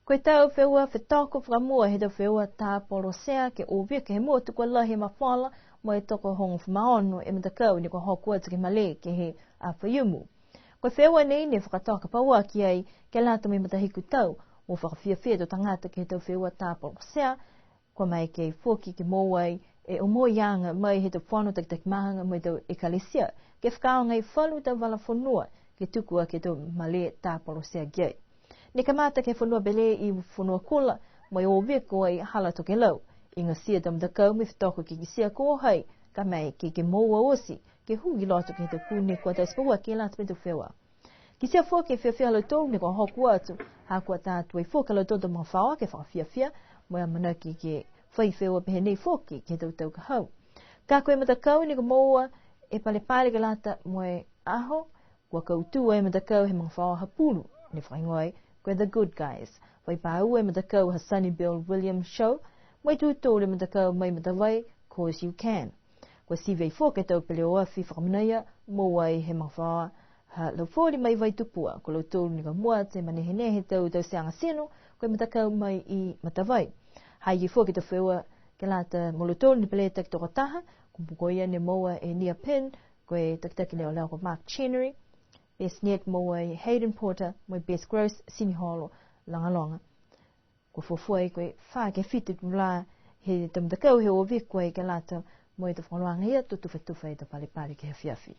Koe tau wheua whetako whamua he tau wheua tā polo sea ke owe ke he mua tukua lahi mawhala mo e toko hongo whamaono e matakau ni ko hoku atu ke male ke he a whaiumu. Koe wheua nei ne whakataka paua ki ai ke lata mai matahiku tau mo whakawhiawhia to tangata ke he tau wheua tā polo sea ko mai ke fuki ke mowai e o mo yanga mai he tau whano tak mahanga mai tau ekalisia ke whakao ngai whalu tau wala whanua ke tukua ke tau male tā polo sea gai. Ni kamata ke whanua bele i whanua kula, mai o weko ai hala toke lau. I ngā sia tam takau me whetoko ki sia ko hai, ka mai ke moua osi, ke hungi loto ke te kune kua tau spaua ke lata me tu whewa. Ki sia fua ke whiawhia lau tōru ni kua hoku atu, ha kua tātua i fua ka lau tōta mga whaua ke whakawhiawhia, mai a manaki ke whai whewa pehe nei fōki ke tau tau ka hau. Ka koe matakau ni kua moua e pale pale ke lata moe aho, kua kautua e matakau he mga whaua hapulu, ni whaingoi, koe The Good Guys. Wai pāua e matakau ha Sunny Bill Williams Show, mai tūtōre matakau mai matawai, Cause You Can. Koe siwei fōke tau pele o awhi whakamanaya, mō wai he mawhawa, ha lau fōri mai vai tupua, ko lau tōru ni ka mua te manehenehe tau seanga seno, koe matakau mai i matawai. Hai i fōke tau whewa, ke lata molo tōru ni pele tak toko taha, kumpukoia ne moa e Nia Pin, koe takitaki leo leo ko Mark Chenery, Best Net moa Hayden Porter, moi Best Gross Siniholo Langalonga. Ko fofuai koe wha ke whitu la he tamtakau he o vikoe ke lata moi te whanwanga ia tutuwhetuwhe te pale pale ke he whiawhi.